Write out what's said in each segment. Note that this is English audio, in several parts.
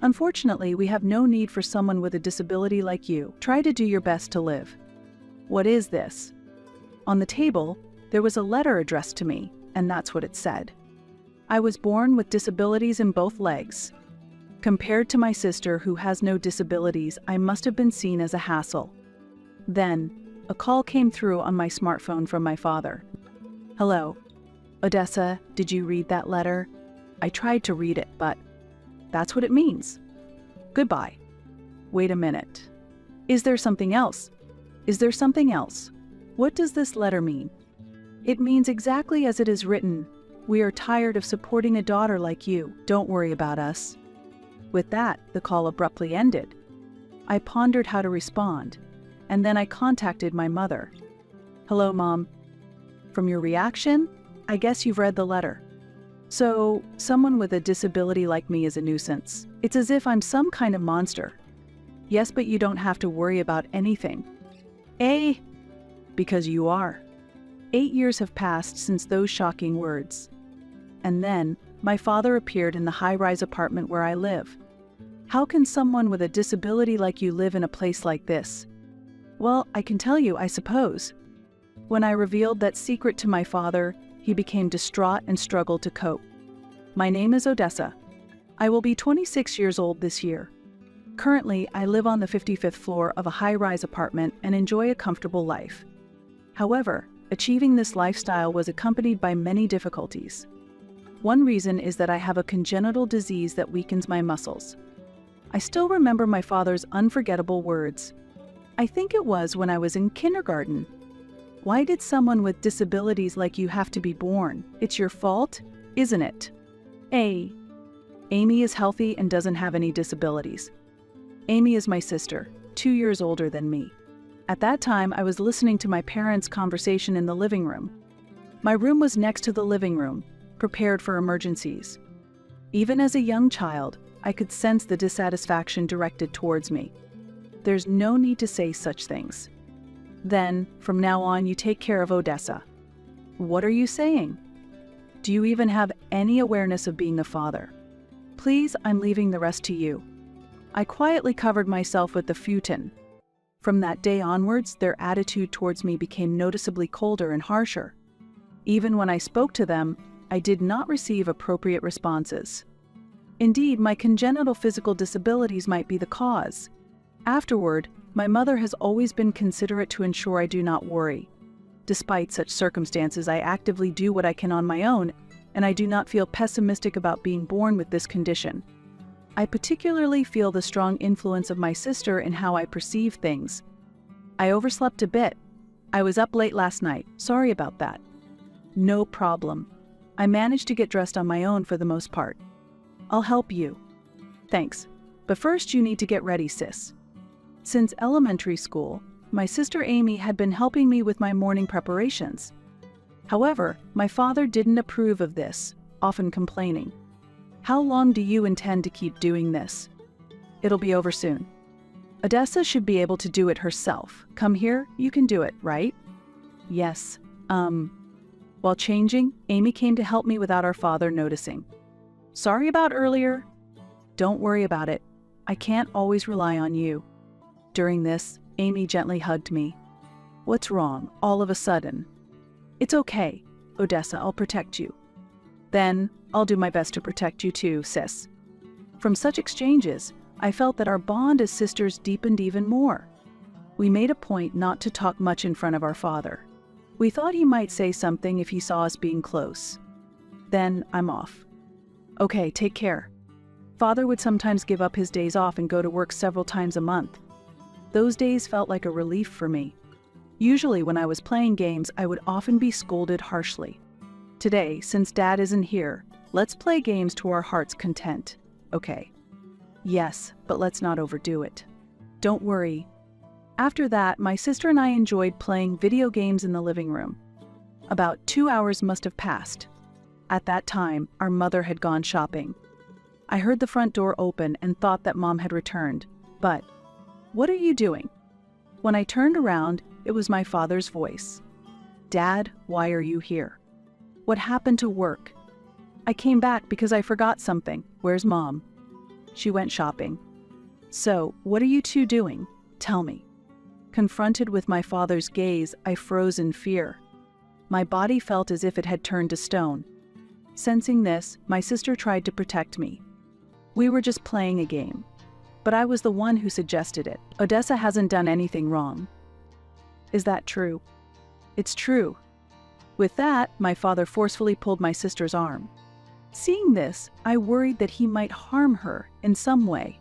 Unfortunately, we have no need for someone with a disability like you. Try to do your best to live. What is this? On the table, there was a letter addressed to me, and that's what it said. I was born with disabilities in both legs. Compared to my sister who has no disabilities, I must have been seen as a hassle. Then, a call came through on my smartphone from my father. Hello. Odessa, did you read that letter? I tried to read it, but that's what it means. Goodbye. Wait a minute. Is there something else? Is there something else? What does this letter mean? It means exactly as it is written. We are tired of supporting a daughter like you. Don't worry about us. With that, the call abruptly ended. I pondered how to respond, and then I contacted my mother. Hello, Mom. From your reaction, I guess you've read the letter. So, someone with a disability like me is a nuisance. It's as if I'm some kind of monster. Yes, but you don't have to worry about anything. Because you are. 8 years have passed since those shocking words. And then, my father appeared in the high-rise apartment where I live. How can someone with a disability like you live in a place like this? Well, I can tell you, I suppose. When I revealed that secret to my father, he became distraught and struggled to cope. My name is Odessa. I will be 26 years old this year. Currently, I live on the 55th floor of a high-rise apartment and enjoy a comfortable life. However, achieving this lifestyle was accompanied by many difficulties. One reason is that I have a congenital disease that weakens my muscles. I still remember my father's unforgettable words. I think it was when I was in kindergarten. Why did someone with disabilities like you have to be born? It's your fault, isn't it? Amy is healthy and doesn't have any disabilities. Amy is my sister, 2 years older than me. At that time, I was listening to my parents' conversation in the living room. My room was next to the living room, prepared for emergencies. Even as a young child, I could sense the dissatisfaction directed towards me. There's no need to say such things. Then, from now on, you take care of Odessa. What are you saying? Do you even have any awareness of being a father? Please, I'm leaving the rest to you. I quietly covered myself with the futon. From that day onwards, their attitude towards me became noticeably colder and harsher. Even when I spoke to them, I did not receive appropriate responses. Indeed, my congenital physical disabilities might be the cause. Afterward, my mother has always been considerate to ensure I do not worry. Despite such circumstances, I actively do what I can on my own, and I do not feel pessimistic about being born with this condition. I particularly feel the strong influence of my sister in how I perceive things. I overslept a bit. I was up late last night. Sorry about that. No problem. I managed to get dressed on my own for the most part. I'll help you. Thanks. But first you need to get ready, sis. Since elementary school, my sister Amy had been helping me with my morning preparations. However, my father didn't approve of this, often complaining. How long do you intend to keep doing this? It'll be over soon. Odessa should be able to do it herself. Come here, you can do it, right? Yes. While changing, Amy came to help me without our father noticing. Sorry about earlier. Don't worry about it. I can't always rely on you. During this, Amy gently hugged me. What's wrong, all of a sudden? It's okay, Odessa, I'll protect you. Then, I'll do my best to protect you too, sis. From such exchanges, I felt that our bond as sisters deepened even more. We made a point not to talk much in front of our father. We thought he might say something if he saw us being close. Then, I'm off. Okay, take care. Father would sometimes give up his days off and go to work several times a month. Those days felt like a relief for me. Usually when I was playing games, I would often be scolded harshly. Today, since Dad isn't here, let's play games to our heart's content. Okay. Yes, but let's not overdo it. Don't worry. After that, my sister and I enjoyed playing video games in the living room. About 2 hours must have passed. At that time, our mother had gone shopping. I heard the front door open and thought that Mom had returned. But, what are you doing? When I turned around, it was my father's voice. Dad, why are you here? What happened to work? I came back because I forgot something. Where's Mom? She went shopping. So, what are you two doing? Tell me. Confronted with my father's gaze, I froze in fear. My body felt as if it had turned to stone. Sensing this, my sister tried to protect me. We were just playing a game. But I was the one who suggested it. Odessa hasn't done anything wrong. Is that true? It's true. With that, my father forcefully pulled my sister's arm. Seeing this, I worried that he might harm her in some way.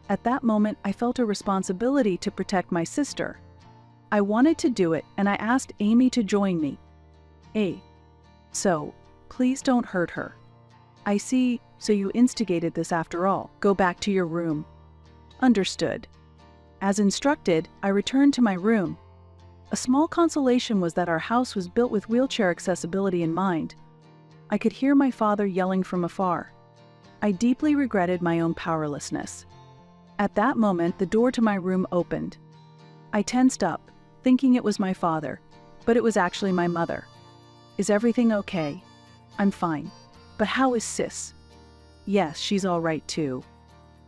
At that moment, I felt a responsibility to protect my sister. I wanted to do it, and I asked Amy to join me. So, please don't hurt her. I see, so you instigated this after all. Go back to your room. Understood. As instructed, I returned to my room. A small consolation was that our house was built with wheelchair accessibility in mind. I could hear my father yelling from afar. I deeply regretted my own powerlessness. At that moment, the door to my room opened. I tensed up, thinking it was my father, but it was actually my mother. Is everything okay? I'm fine. But how is Sis? Yes, she's all right too.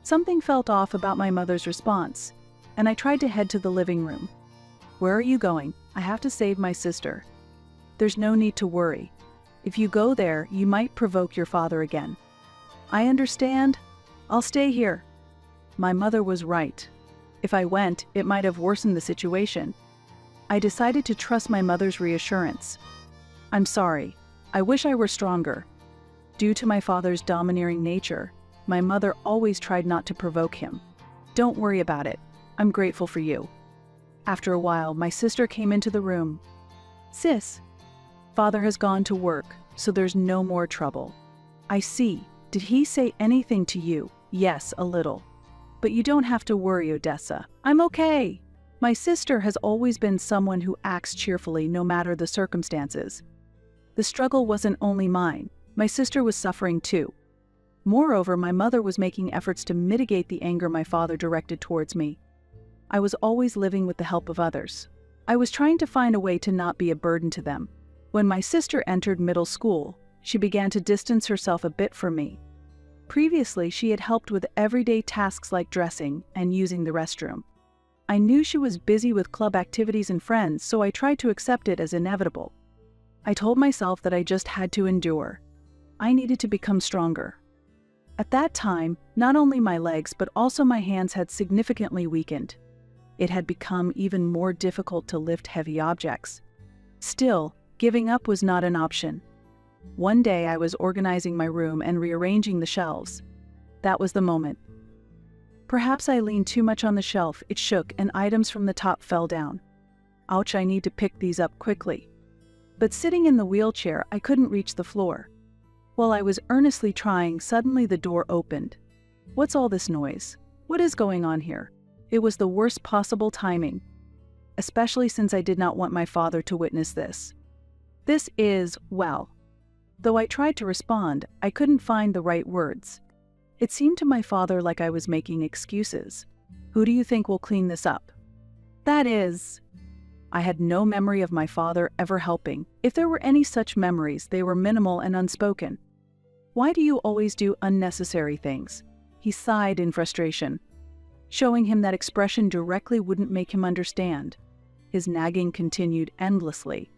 Something felt off about my mother's response, and I tried to head to the living room. Where are you going? I have to save my sister. There's no need to worry. If you go there, you might provoke your father again. I understand. I'll stay here. My mother was right. If I went, it might have worsened the situation. I decided to trust my mother's reassurance. I'm sorry. I wish I were stronger. Due to my father's domineering nature, my mother always tried not to provoke him. Don't worry about it. I'm grateful for you. After a while, my sister came into the room. Sis, father has gone to work, so there's no more trouble. I see. Did he say anything to you? Yes, a little. But you don't have to worry, Odessa. I'm okay. My sister has always been someone who acts cheerfully no matter the circumstances. The struggle wasn't only mine. My sister was suffering too. Moreover, my mother was making efforts to mitigate the anger my father directed towards me. I was always living with the help of others. I was trying to find a way to not be a burden to them. When my sister entered middle school, she began to distance herself a bit from me. Previously, she had helped with everyday tasks like dressing and using the restroom. I knew she was busy with club activities and friends, so I tried to accept it as inevitable. I told myself that I just had to endure. I needed to become stronger. At that time, not only my legs but also my hands had significantly weakened. It had become even more difficult to lift heavy objects. Still, giving up was not an option. One day I was organizing my room and rearranging the shelves. That was the moment. Perhaps I leaned too much on the shelf, it shook, and items from the top fell down. Ouch, I need to pick these up quickly. But sitting in the wheelchair, I couldn't reach the floor. While I was earnestly trying, suddenly the door opened. What's all this noise? What is going on here? It was the worst possible timing, especially since I did not want my father to witness this. This is, well. Though I tried to respond, I couldn't find the right words. It seemed to my father like I was making excuses. Who do you think will clean this up? That is... I had no memory of my father ever helping. If there were any such memories, they were minimal and unspoken. Why do you always do unnecessary things? He sighed in frustration. Showing him that expression directly wouldn't make him understand. His nagging continued endlessly.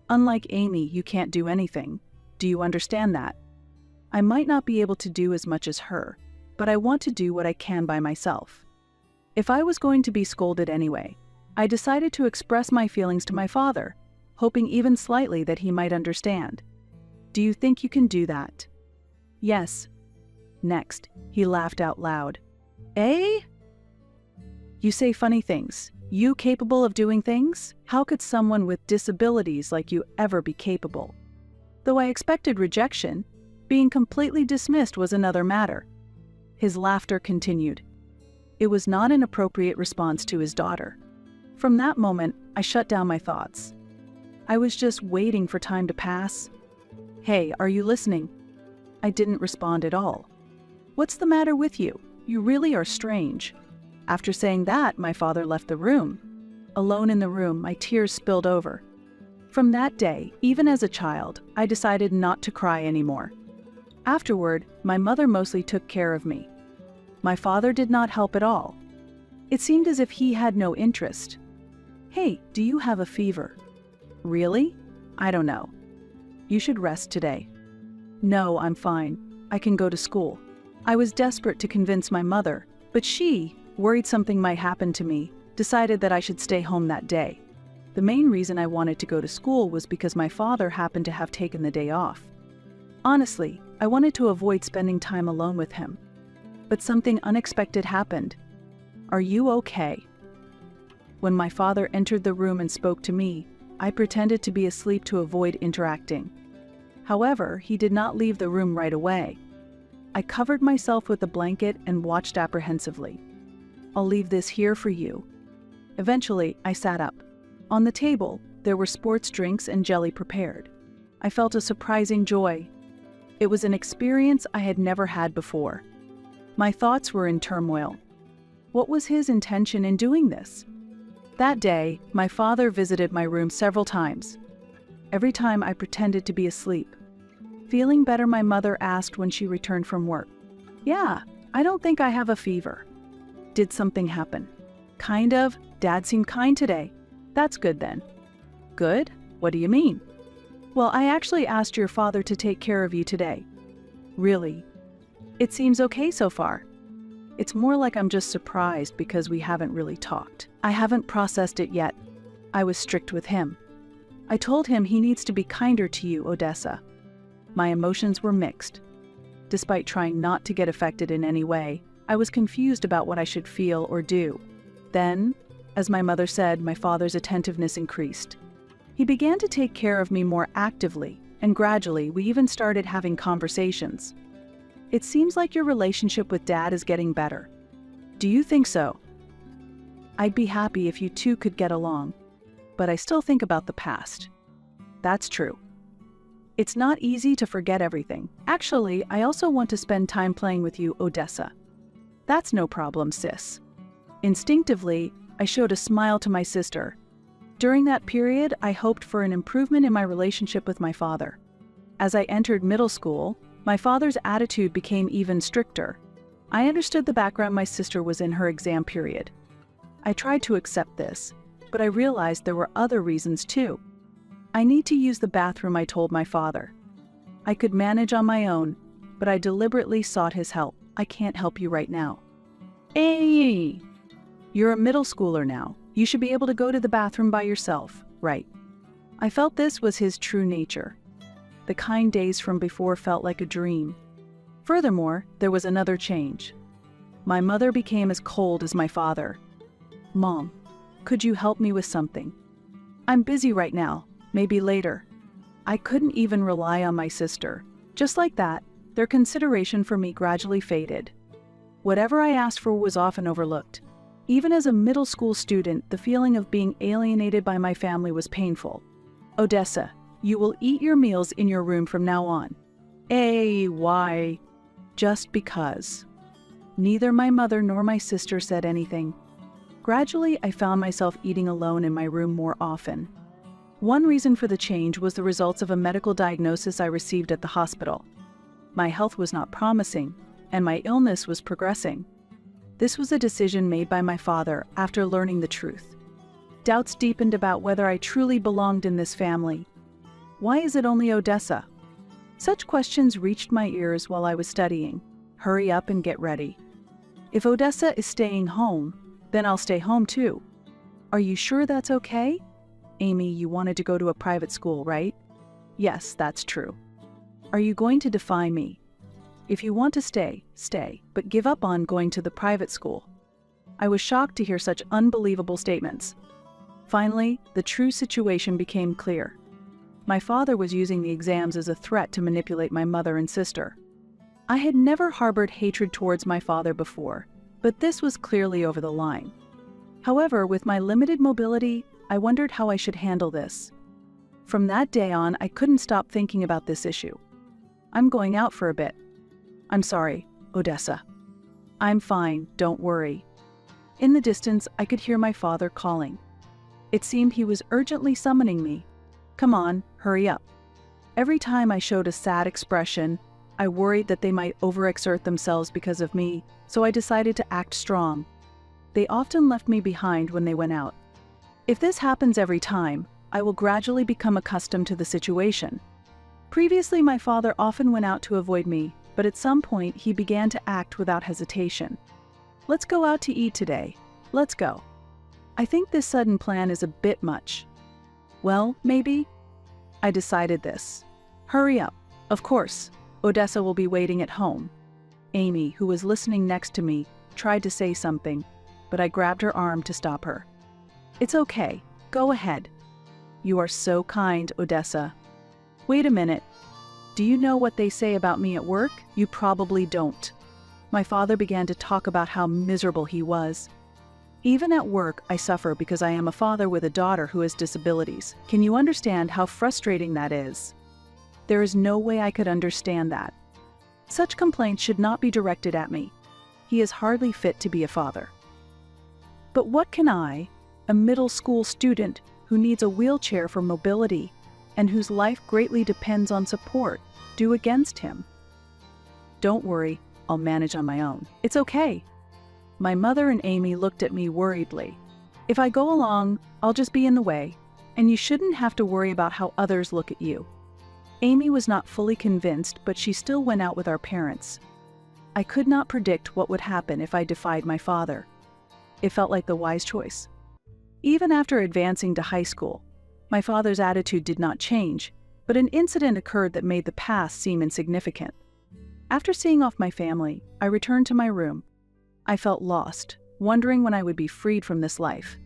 Unlike Amy, you can't do anything. Do you understand that? I might not be able to do as much as her, but I want to do what I can by myself. If I was going to be scolded anyway, I decided to express my feelings to my father, hoping even slightly that he might understand. Do you think you can do that? Yes. Next, he laughed out loud. Eh? You say funny things. You capable of doing things? How could someone with disabilities like you ever be capable? Though I expected rejection, being completely dismissed was another matter. His laughter continued. It was not an appropriate response to his daughter. From that moment, I shut down my thoughts. I was just waiting for time to pass. Hey, are you listening? I didn't respond at all. What's the matter with you? You really are strange. After saying that, my father left the room. Alone in the room, my tears spilled over. From that day, even as a child, I decided not to cry anymore. Afterward, my mother mostly took care of me. My father did not help at all. It seemed as if he had no interest. "Hey, do you have a fever?" "Really? I don't know. You should rest today." "No, I'm fine. I can go to school." I was desperate to convince my mother, but she, worried something might happen to me, decided that I should stay home that day. The main reason I wanted to go to school was because my father happened to have taken the day off. Honestly, I wanted to avoid spending time alone with him. But something unexpected happened. "Are you okay?" When my father entered the room and spoke to me, I pretended to be asleep to avoid interacting. However, he did not leave the room right away. I covered myself with a blanket and watched apprehensively. "I'll leave this here for you." Eventually, I sat up. On the table, there were sports drinks and jelly prepared. I felt a surprising joy. It was an experience I had never had before. My thoughts were in turmoil. What was his intention in doing this? That day, my father visited my room several times. Every time I pretended to be asleep. Feeling better, my mother asked when she returned from work. "Yeah, I don't think I have a fever." "Did something happen?" "Kind of. Dad seemed kind today." "That's good then." "Good? What do you mean?" "Well, I actually asked your father to take care of you today." "Really? It seems okay so far." "It's more like I'm just surprised because we haven't really talked. I haven't processed it yet." I was strict with him. I told him he needs to be kinder to you, Odessa. My emotions were mixed. Despite trying not to get affected in any way, I was confused about what I should feel or do. Then, as my mother said, my father's attentiveness increased. He began to take care of me more actively, and gradually we even started having conversations. "It seems like your relationship with Dad is getting better. Do you think so?" "I'd be happy if you two could get along, but I still think about the past." "That's true. It's not easy to forget everything. Actually, I also want to spend time playing with you, Odessa." "That's no problem, sis." Instinctively, I showed a smile to my sister. During that period, I hoped for an improvement in my relationship with my father. As I entered middle school, my father's attitude became even stricter. I understood the background my sister was in her exam period. I tried to accept this, but I realized there were other reasons too. "I need to use the bathroom," I told my father. I could manage on my own, but I deliberately sought his help. "I can't help you right now." "Hey! You're a middle schooler now. You should be able to go to the bathroom by yourself, right?" I felt this was his true nature. The kind days from before felt like a dream. Furthermore, there was another change. My mother became as cold as my father. "Mom, could you help me with something?" "I'm busy right now. Maybe later." I couldn't even rely on my sister. Just like that, their consideration for me gradually faded. Whatever I asked for was often overlooked. Even as a middle school student, the feeling of being alienated by my family was painful. "Odessa, you will eat your meals in your room from now on." Why? Just because. Neither my mother nor my sister said anything. Gradually, I found myself eating alone in my room more often. One reason for the change was the results of a medical diagnosis I received at the hospital. My health was not promising, and my illness was progressing. This was a decision made by my father after learning the truth. Doubts deepened about whether I truly belonged in this family. Why is it only Odessa? Such questions reached my ears while I was studying. Hurry up and get ready. If Odessa is staying home, then I'll stay home too. Are you sure that's okay? Amy, you wanted to go to a private school, right? Yes, that's true. Are you going to defy me? If you want to stay, stay, but give up on going to the private school. I was shocked to hear such unbelievable statements. Finally, the true situation became clear. My father was using the exams as a threat to manipulate my mother and sister. I had never harbored hatred towards my father before, but this was clearly over the line. However, with my limited mobility, I wondered how I should handle this. From that day on, I couldn't stop thinking about this issue. I'm going out for a bit. I'm sorry, Odessa. I'm fine, don't worry. In the distance, I could hear my father calling. It seemed he was urgently summoning me. Come on, hurry up. Every time I showed a sad expression, I worried that they might overexert themselves because of me, so I decided to act strong. They often left me behind when they went out. If this happens every time, I will gradually become accustomed to the situation. Previously, my father often went out to avoid me, but at some point he began to act without hesitation. "Let's go out to eat today. Let's go." I think this sudden plan is a bit much. Well, maybe. I decided this. Hurry up. Of course, Odessa will be waiting at home. Amy, who was listening next to me, tried to say something, but I grabbed her arm to stop her. "It's okay. Go ahead." "You are so kind, Odessa." "Wait a minute. Do you know what they say about me at work? You probably don't." My father began to talk about how miserable he was. "Even at work, I suffer because I am a father with a daughter who has disabilities. Can you understand how frustrating that is?" There is no way I could understand that. Such complaints should not be directed at me. He is hardly fit to be a father. But what can I, a middle school student who needs a wheelchair for mobility and whose life greatly depends on support, do against him? "Don't worry, I'll manage on my own. It's okay." My mother and Amy looked at me worriedly. "If I go along, I'll just be in the way, and you shouldn't have to worry about how others look at you." Amy was not fully convinced, but she still went out with our parents. I could not predict what would happen if I defied my father. It felt like the wise choice. Even after advancing to high school, my father's attitude did not change, but an incident occurred that made the past seem insignificant. After seeing off my family, I returned to my room. I felt lost, wondering when I would be freed from this life.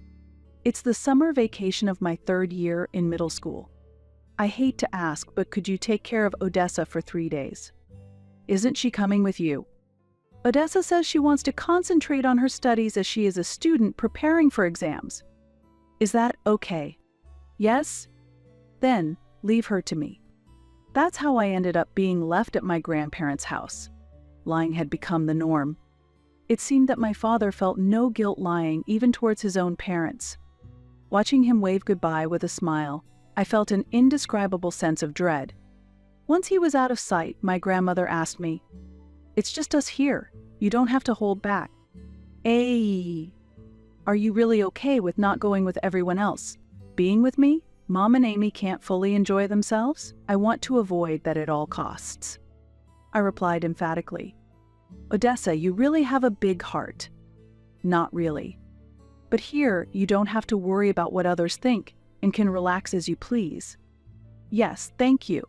It's the summer vacation of my 3rd year in middle school. I hate to ask, but could you take care of Odessa for 3 days? "Isn't she coming with you?" "Odessa says she wants to concentrate on her studies as she is a student preparing for exams." "Is that okay?" "Yes?" "Then, leave her to me." That's how I ended up being left at my grandparents' house. Lying had become the norm. It seemed that my father felt no guilt lying even towards his own parents. Watching him wave goodbye with a smile, I felt an indescribable sense of dread. Once he was out of sight, my grandmother asked me, "It's just us here. You don't have to hold back." "Hey, are you really okay with not going with everyone else? Being with me? Mom and Amy can't fully enjoy themselves? I want to avoid that at all costs." I replied emphatically, "Odessa, you really have a big heart." "Not really. But here, you don't have to worry about what others think and can relax as you please." "Yes, thank you."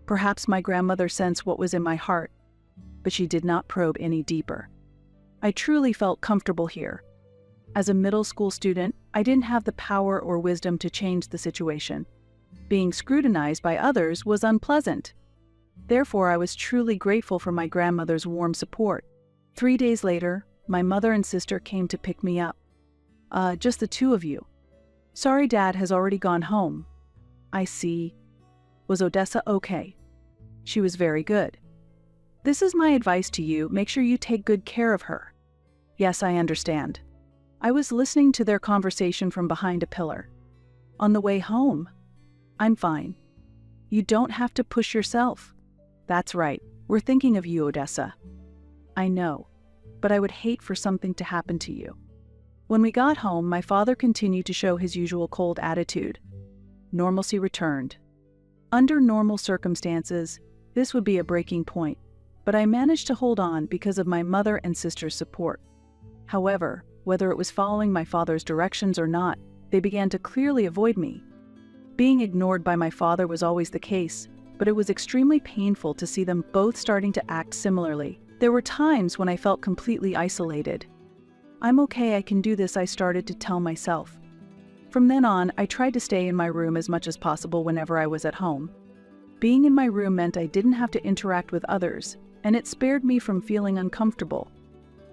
Perhaps my grandmother sensed what was in my heart, but she did not probe any deeper. I truly felt comfortable here. As a middle school student, I didn't have the power or wisdom to change the situation. Being scrutinized by others was unpleasant. Therefore, I was truly grateful for my grandmother's warm support. 3 days later, my mother and sister came to pick me up. Just the two of you." "Sorry, Dad has already gone home." "I see. Was Odessa okay?" "She was very good." "This is my advice to you. Make sure you take good care of her." "Yes, I understand." I was listening to their conversation from behind a pillar. "On the way home?" "I'm fine." "You don't have to push yourself." "That's right. We're thinking of you, Odessa." "I know, but I would hate for something to happen to you." When we got home, my father continued to show his usual cold attitude. Normalcy returned. Under normal circumstances, this would be a breaking point, but I managed to hold on because of my mother and sister's support. However, whether it was following my father's directions or not, they began to clearly avoid me. Being ignored by my father was always the case, but it was extremely painful to see them both starting to act similarly. There were times when I felt completely isolated. "I'm okay, I can do this," I started to tell myself. From then on, I tried to stay in my room as much as possible whenever I was at home. Being in my room meant I didn't have to interact with others, and it spared me from feeling uncomfortable.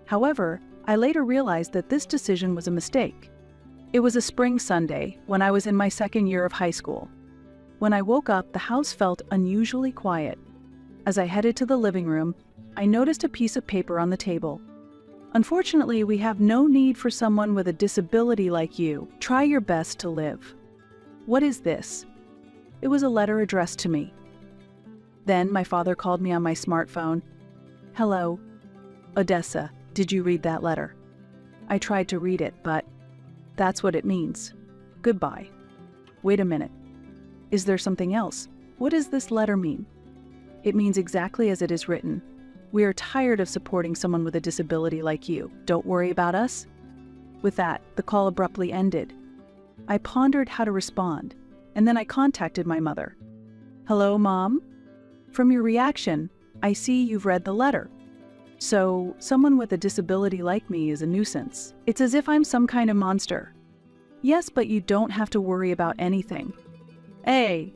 However, I later realized that this decision was a mistake. It was a spring Sunday when I was in my 2nd year of high school. When I woke up, the house felt unusually quiet. As I headed to the living room, I noticed a piece of paper on the table. "Unfortunately, we have no need for someone with a disability like you. Try your best to live." What is this? It was a letter addressed to me. Then my father called me on my smartphone. "Hello, Odessa, did you read that letter?" I tried to read it, but that's what it means. Goodbye. Wait a minute. Is there something else? What does this letter mean? It means exactly as it is written. We are tired of supporting someone with a disability like you. Don't worry about us. With that, the call abruptly ended. I pondered how to respond, and then I contacted my mother. "Hello, Mom? From your reaction, I see you've read the letter. So, someone with a disability like me is a nuisance. It's as if I'm some kind of monster." "Yes, but you don't have to worry about anything." "Hey,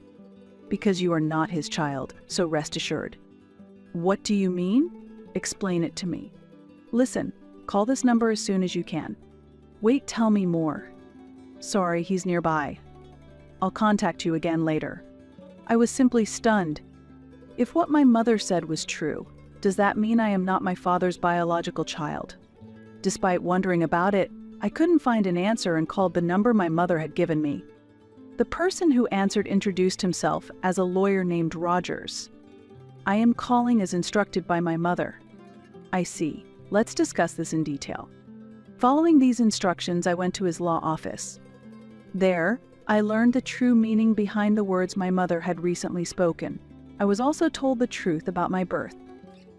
because you are not his child, so rest assured." "What do you mean?" "Explain it to me." "Listen, call this number as soon as you can." "Wait, tell me more." "Sorry, he's nearby. I'll contact you again later." I was simply stunned. If what my mother said was true, does that mean I am not my father's biological child? Despite wondering about it, I couldn't find an answer and called the number my mother had given me. The person who answered introduced himself as a lawyer named Rogers. "I am calling as instructed by my mother." "I see. Let's discuss this in detail." Following these instructions, I went to his law office. There, I learned the true meaning behind the words my mother had recently spoken. I was also told the truth about my birth.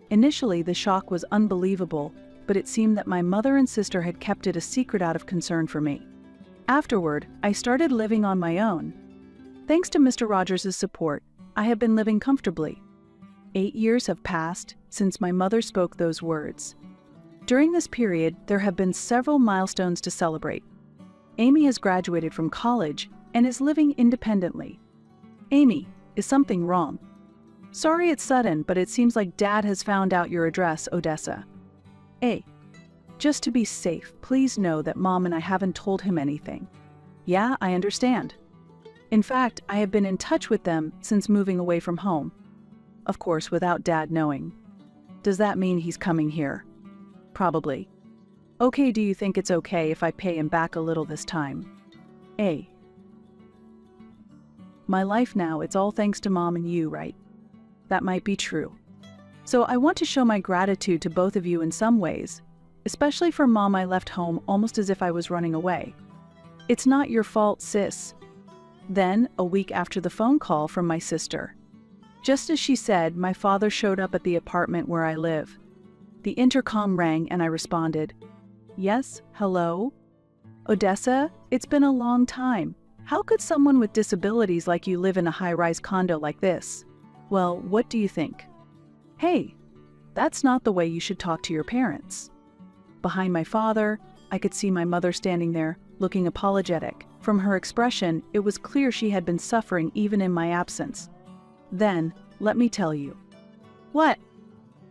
Initially, the shock was unbelievable, but it seemed that my mother and sister had kept it a secret out of concern for me. Afterward, I started living on my own. Thanks to Mr. Rogers' support, I have been living comfortably. 8 years have passed since my mother spoke those words. During this period, there have been several milestones to celebrate. Amy has graduated from college and is living independently. "Amy, is something wrong?" "Sorry it's sudden, but it seems like Dad has found out your address, Odessa." "A. Just to be safe, please know that Mom and I haven't told him anything." "Yeah, I understand. In fact, I have been in touch with them since moving away from home. Of course, without Dad knowing." "Does that mean he's coming here?" "Probably." "Okay, do you think it's okay if I pay him back a little this time?" "A. My life now, it's all thanks to Mom and you, right?" "That might be true. So I want to show my gratitude to both of you in some ways, especially for Mom. I left home almost as if I was running away." "It's not your fault, sis." Then, a week after the phone call from my sister, just as she said, my father showed up at the apartment where I live. The intercom rang and I responded. "Yes, hello? Odessa, it's been a long time. How could someone with disabilities like you live in a high-rise condo like this? Well, what do you think?" "Hey, that's not the way you should talk to your parents." Behind my father, I could see my mother standing there, looking apologetic. From her expression, it was clear she had been suffering even in my absence. Then, let me tell you. "What?"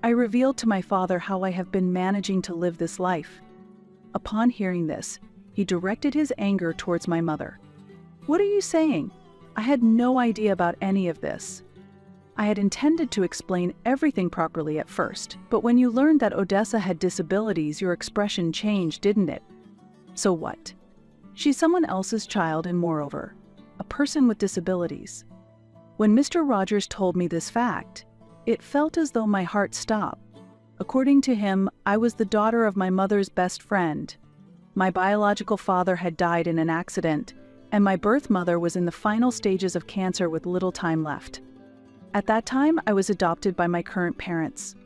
I revealed to my father how I have been managing to live this life. Upon hearing this, he directed his anger towards my mother. "What are you saying? I had no idea about any of this." I had intended to explain everything properly at first, but when you learned that Odessa had disabilities, your expression changed, didn't it? "So what? She's someone else's child and moreover, a person with disabilities." When Mr. Rogers told me this fact, it felt as though my heart stopped. According to him, I was the daughter of my mother's best friend. My biological father had died in an accident, and my birth mother was in the final stages of cancer with little time left. At that time, I was adopted by my current parents.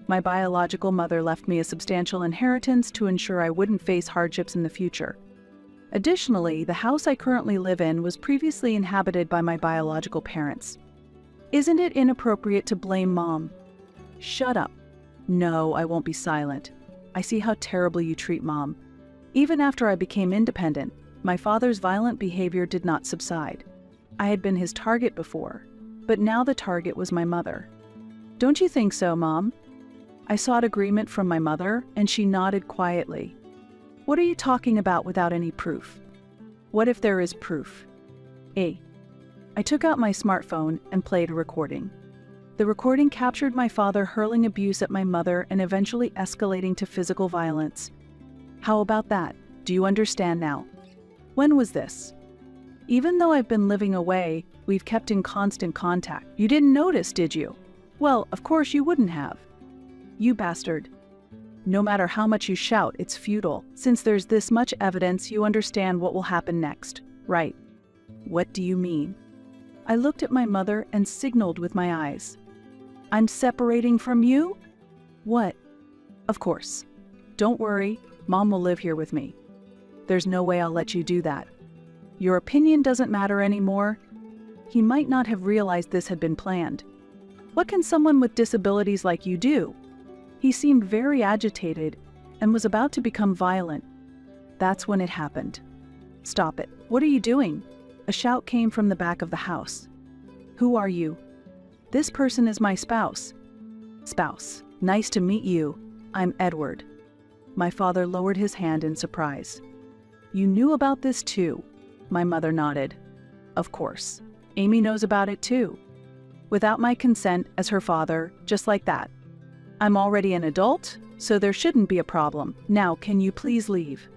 My biological mother left me a substantial inheritance to ensure I wouldn't face hardships in the future. Additionally, the house I currently live in was previously inhabited by my biological parents. Isn't it inappropriate to blame Mom? Shut up. No, I won't be silent. I see how terribly you treat Mom. Even after I became independent, my father's violent behavior did not subside. I had been his target before, but now the target was my mother. Don't you think so, Mom? I sought agreement from my mother, and she nodded quietly. What are you talking about without any proof? What if there is proof? I took out my smartphone and played a recording. The recording captured my father hurling abuse at my mother and eventually escalating to physical violence. How about that? Do you understand now? When was this? Even though I've been living away, We've kept in constant contact. You didn't notice, did you? Well, of course you wouldn't have. You bastard. No matter how much you shout, it's futile. Since there's this much evidence, you understand what will happen next, right? What do you mean? I looked at my mother and signaled with my eyes. I'm separating from you? What? Of course. Don't worry, Mom will live here with me. There's no way I'll let you do that. Your opinion doesn't matter anymore. He might not have realized this had been planned. What can someone with disabilities like you do? He seemed very agitated and was about to become violent. That's when it happened. Stop it. What are you doing? A shout came from the back of the house. Who are you? This person is my spouse. Spouse. Nice to meet you. I'm Edward. My father lowered his hand in surprise. You knew about this too? My mother nodded. Of course. Amy knows about it too. Without my consent as her father, just like that. I'm already an adult, so there shouldn't be a problem. Now, can you please leave?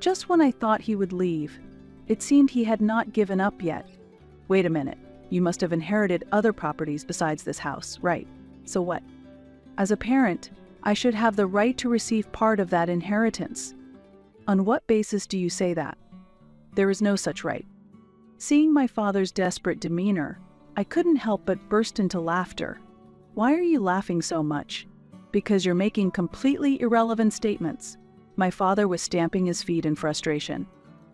Just when I thought he would leave, it seemed he had not given up yet. Wait a minute. You must have inherited other properties besides this house, right? So what? As a parent, I should have the right to receive part of that inheritance. On what basis do you say that? There is no such right. Seeing my father's desperate demeanor, I couldn't help but burst into laughter. Why are you laughing so much? Because you're making completely irrelevant statements. My father was stamping his feet in frustration.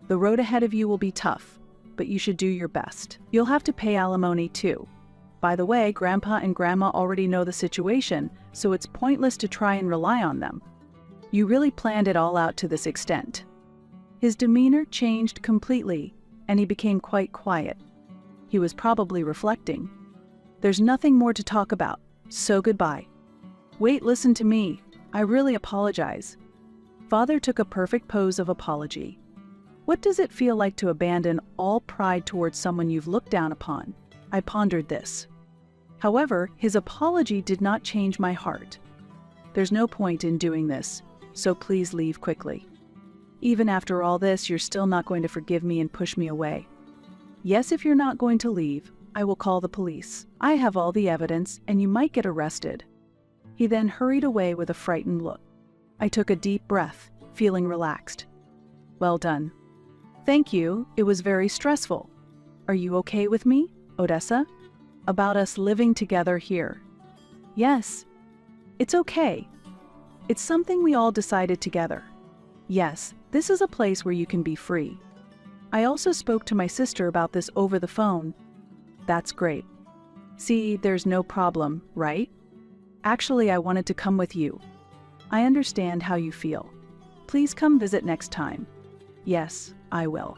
The road ahead of you will be tough, but you should do your best. You'll have to pay alimony too. By the way, Grandpa and Grandma already know the situation, so it's pointless to try and rely on them. You really planned it all out to this extent. His demeanor changed completely, and he became quite quiet. He was probably reflecting. There's nothing more to talk about, so goodbye. Wait, listen to me. I really apologize. Father took a perfect pose of apology. What does it feel like to abandon all pride towards someone you've looked down upon? I pondered this. However, his apology did not change my heart. There's no point in doing this, so please leave quickly. Even after all this, you're still not going to forgive me and push me away. Yes, if you're not going to leave, I will call the police. I have all the evidence, and you might get arrested. He then hurried away with a frightened look. I took a deep breath, feeling relaxed. Well done. Thank you, it was very stressful. Are you okay with me, Odessa? About us living together here? Yes. It's okay. It's something we all decided together. Yes, this is a place where you can be free. I also spoke to my sister about this over the phone. That's great. See, there's no problem, right? Actually, I wanted to come with you. I understand how you feel. Please come visit next time. Yes, I will.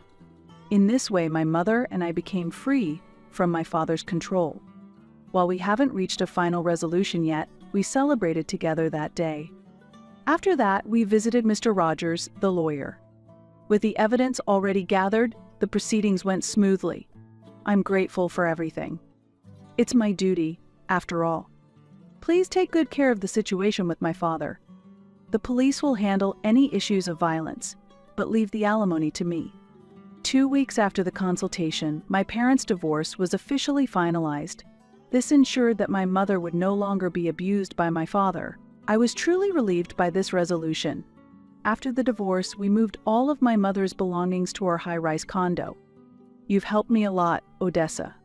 In this way, my mother and I became free from my father's control. While we haven't reached a final resolution yet, we celebrated together that day. After that, we visited Mr. Rogers, the lawyer. With the evidence already gathered, the proceedings went smoothly. I'm grateful for everything. It's my duty, after all. Please take good care of the situation with my father. The police will handle any issues of violence, but leave the alimony to me. 2 weeks after the consultation, my parents' divorce was officially finalized. This ensured that my mother would no longer be abused by my father. I was truly relieved by this resolution. After the divorce, we moved all of my mother's belongings to our high-rise condo. You've helped me a lot, Odessa.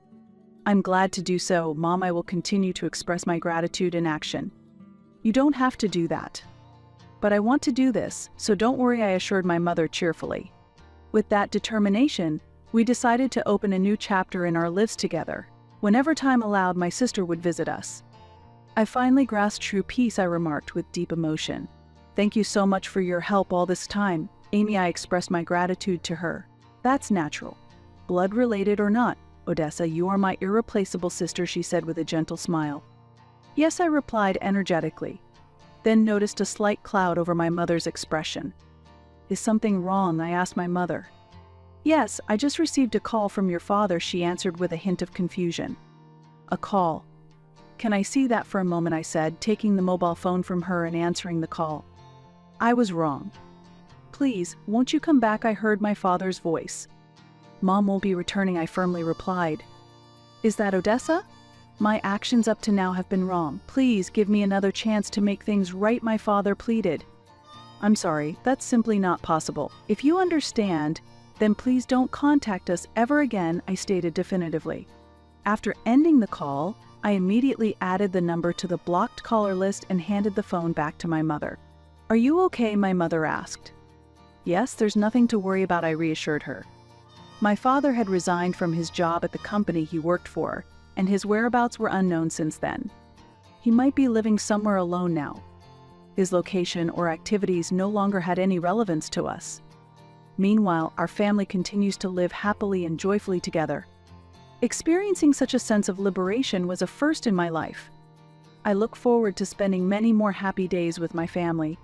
I'm glad to do so, Mom. I will continue to express my gratitude in action. You don't have to do that. But I want to do this, so don't worry, I assured my mother cheerfully. With that determination, we decided to open a new chapter in our lives together. Whenever time allowed, my sister would visit us. I finally grasped true peace, I remarked with deep emotion. Thank you so much for your help all this time, Amy. I expressed my gratitude to her. That's natural. Blood-related or not, Odessa, you are my irreplaceable sister, she said with a gentle smile. Yes, I replied energetically, then noticed a slight cloud over my mother's expression. Is something wrong? I asked my mother. Yes, I just received a call from your father, she answered with a hint of confusion. A call. Can I see that for a moment? I said, taking the mobile phone from her and answering the call. I was wrong. Please, won't you come back? I heard my father's voice. Mom won't be returning, I firmly replied. Is that Odessa? My actions up to now have been wrong. Please give me another chance to make things right, my father pleaded. I'm sorry, that's simply not possible. If you understand, then please don't contact us ever again, I stated definitively. After ending the call, I immediately added the number to the blocked caller list and handed the phone back to my mother. Are you okay? My mother asked. Yes, there's nothing to worry about, I reassured her. My father had resigned from his job at the company he worked for, and his whereabouts were unknown since then. He might be living somewhere alone now. His location or activities no longer had any relevance to us. Meanwhile, our family continues to live happily and joyfully together. Experiencing such a sense of liberation was a first in my life. I look forward to spending many more happy days with my family.